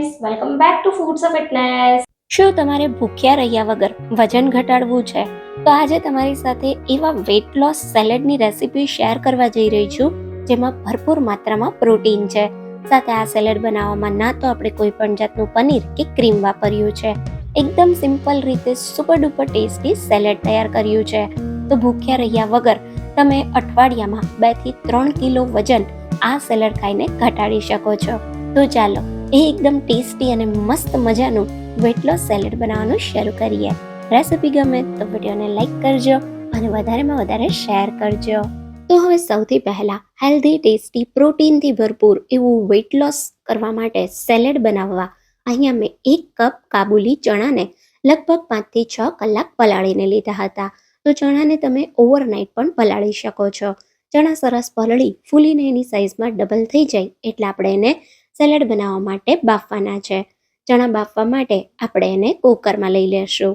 Friends, welcome back to foods of fitness. શું તમારે ભૂખ્યા રહ્યા વગર વજન ઘટાડવું છે? તો આજે તમારી સાથે એવા વેટ લોસ સેલેડની રેસીપી શેર કરવા જઈ રહી છું જેમાં ભરપૂર માત્રામાં પ્રોટીન છે. સાથે આ સેલેડ બનાવવામાં ના તો આપણે કોઈ પણ જાતનું પનીર કે ક્રીમ વાપર્યું છે. એકદમ સિમ્પલ રીતે સુપર ડુપર ટેસ્ટી સેલેડ તૈયાર કર્યું છે. તો ભૂખ્યા રહ્યા વગર તમે અઠવાડિયામાં 2 થી 3 કિલો વજન આ સેલેડ ખાઈને ઘટાડી શકો છો. તો ચાલો એ એકદમ ટેસ્ટી અને મસ્ત મજાનું વેટ લોસ સેલેડ બનાવવાનું શરૂ કરીએ. રેસીપી ગમે તો વિડીયોને લાઈક કરજો અને વધારેમાં વધારે શેર કરજો. તો હવે સૌથી પહેલા હેલ્ધી ટેસ્ટી પ્રોટીનથી ભરપૂર એવું વેટ લોસ કરવા માટે સેલેડ બનાવવા અહીંયા મેં 1 કપ કાબુલી ચણાને લગભગ 5 થી 6 કલાક પલાળીને લીધા હતા. તો ચણાને તમે ઓવરનાઇટ પણ પલાળી શકો છો. ચણા સરસ પલળી ફૂલીને એની સાઇઝમાં ડબલ થઈ જાય એટલે આપણે એને સેલેડ બનાવવા માટે બાફવાના છે. ચણા બાફવા માટે આપણે એને કુકરમાં લઈ લેશું.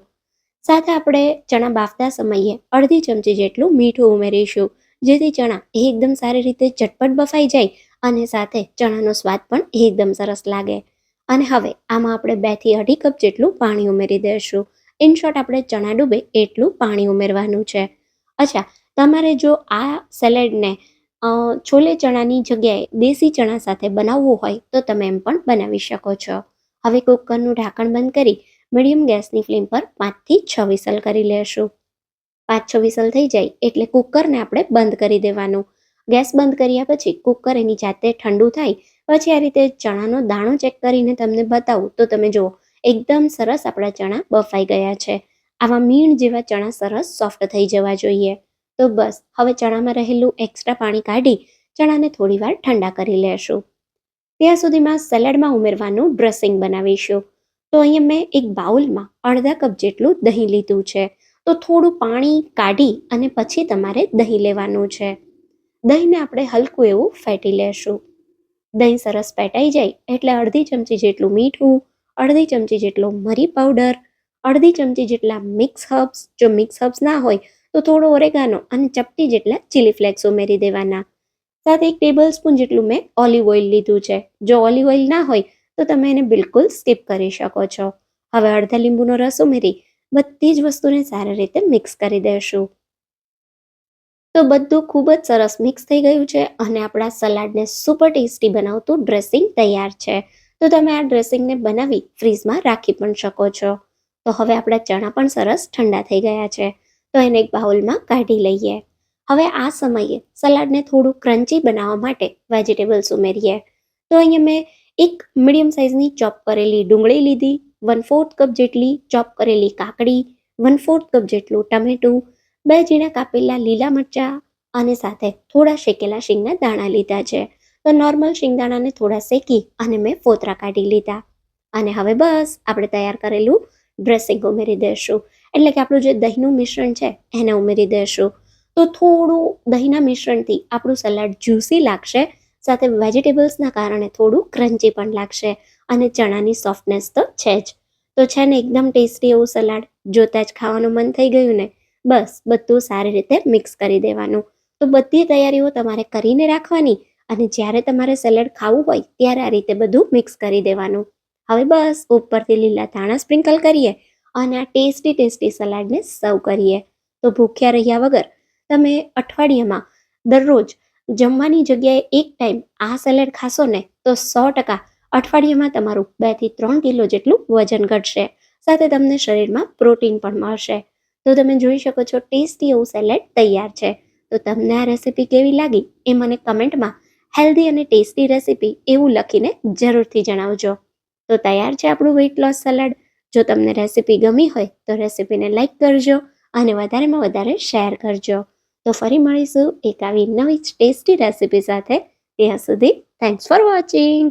સાથે આપણે ચણા બાફતા સમયે અડધી ચમચી જેટલું મીઠું ઉમેરીશું, જેથી ચણા એકદમ સારી રીતે ઝટપટ બફાઈ જાય અને સાથે ચણાનો સ્વાદ પણ એકદમ સરસ લાગે. અને હવે આમાં આપણે 2 થી 2.5 કપ જેટલું પાણી ઉમેરી દઈશું. ઇન શોર્ટ આપણે ચણા ડૂબે એટલું પાણી ઉમેરવાનું છે. અચ્છા, તમારે જો આ સેલેડને છોલે ચણાની જગ્યાએ દેશી ચણા સાથે બનાવવું હોય તો તમે એમ પણ બનાવી શકો છો. હવે કુકરનું ઢાંકણ બંધ કરી મીડિયમ ગેસની ફ્લેમ પર 5 થી 6 વિસલ કરી લેશું. 5-6 વિસલ થઈ જાય એટલે કુકરને આપણે બંધ કરી દેવાનું. ગેસ બંધ કર્યા પછી કુકર એની જાતે ઠંડુ થાય પછી આ રીતે ચણાનો દાણો ચેક કરીને તમને બતાવું તો તમે જુઓ એકદમ સરસ આપણા ચણા બફાઈ ગયા છે. આવા મીણ જેવા ચણા સરસ સોફ્ટ થઈ જવા જોઈએ. તો બસ હવે ચણામાં રહેલું એક્સ્ટ્રા પાણી કાઢી ચણાને થોડીવાર ઠંડા કરી લેશું. ત્યાં સુધીમાં સેલેડમાં ઉમેરવાનું ડ્રેસિંગ બનાવીશું. તો અહીંયા મેં એક બાઉલમાં અડધા કપ જેટલું દહીં લીધું છે. તો થોડું પાણી કાઢી અને પછી તમારે દહીં લેવાનું છે. દહીંને આપણે હલકું એવું ફેટી લેશું. દહીં સરસ ફેટાઈ જાય એટલે અડધી ચમચી જેટલું મીઠું, અડધી ચમચી જેટલો મરી પાવડર, અડધી ચમચી જેટલા મિક્સ હર્બ્સ, જો મિક્સ હર્બ્સ ના હોય તો થોડો ઓરેગાનો અને ચપટી જેટલા ચીલી ફ્લેક્સ ઉમેરી દેવાના. સાથે 1 ટેબલ સ્પૂન જેટલું મેં ઓલિવ ઓઇલ લીધું છે. જો ઓલિવ ઓઇલ ના હોય તો તમે એને બિલકુલ સ્કીપ કરી શકો છો. હવે અડધા લીંબુનો રસ ઉમેરી બધી જ વસ્તુને સારી રીતે મિક્સ કરી દેશું. તો બધું ખૂબ જ સરસ મિક્સ થઈ ગયું છે અને આપણા સલાડને સુપર ટેસ્ટી બનાવતું ડ્રેસિંગ તૈયાર છે. તો તમે આ ડ્રેસિંગને બનાવી ફ્રીઝમાં રાખી પણ શકો છો. તો હવે આપણા ચણા પણ સરસ ઠંડા થઈ ગયા છે. તો એને એક બાઉલમાં કાઢી લઈએ. હવે આ સમયે સલાડને થોડું ક્રન્ચી બનાવવા માટે વેજીટેબલ્સ ઉમેરીએ. તો અહીંયા મેં એક મીડિયમ સાઇઝની ચોપ કરેલી ડુંગળી લીધી, 1/4 કપ જેટલી ચોપ કરેલી કાકડી, 1/4 કપ જેટલું ટમેટું, 2 ઝીણા કાપેલા લીલા મરચાં અને સાથે થોડા શેકેલા શીંગના દાણા લીધા છે. તો નોર્મલ શીંગદાણાને થોડા શેકી અને મેં ફોતરા કાઢી લીધા. અને હવે બસ આપણે તૈયાર કરેલું ડ્રેસિંગ ઉમેરી દઈશું. એટલે કે આપણું જે દહીંનું મિશ્રણ છે એને ઉમેરી દઈશું. તો થોડું દહીંના મિશ્રણથી આપણું સલાડ જ્યુસી લાગશે, સાથે વેજીટેબલ્સના કારણે થોડું ક્રન્ચી પણ લાગશે અને ચણાની સોફ્ટનેસ તો છે જ. તો છે ને એકદમ ટેસ્ટી એવું સલાડ, જોતાં જ ખાવાનું મન થઈ ગયું ને. બસ બધું સારી રીતે મિક્સ કરી દેવાનું. તો બધી તૈયારીઓ તમારે કરીને રાખવાની અને જ્યારે તમારે સેલેડ ખાવું હોય ત્યારે આ રીતે બધું મિક્સ કરી દેવાનું. હવે બસ ઉપરથી લીલા ધાણા સ્પ્રિંકલ કરીએ અને આ ટેસ્ટી સલાડને સર્વ કરીએ. તો ભૂખ્યા રહ્યા વગર તમે અઠવાડિયામાં દરરોજ જમવાની જગ્યાએ એક ટાઈમ આ સેલેડ ખાશો ને તો 100% અઠવાડિયામાં તમારું 2 થી 3 કિલો જેટલું વજન ઘટશે. સાથે તમને શરીરમાં પ્રોટીન પણ મળશે. તો તમે જોઈ શકો છો ટેસ્ટી એવું સેલેડ તૈયાર છે. તો તમને આ રેસીપી કેવી લાગી એ મને કમેન્ટમાં હેલ્ધી અને ટેસ્ટી રેસીપી એવું લખીને જરૂરથી જણાવજો. તો તૈયાર છે આપણું વેટ લોસ સલાડ. જો તમને રેસીપી ગમી હોય તો રેસીપીને લાઈક કરજો અને વધારેમાં વધારે શેર કરજો. તો ફરી મળીશું એક આવી નવી ટેસ્ટી રેસીપી સાથે. ત્યાં સુધી થેન્ક્સ ફોર વોચિંગ.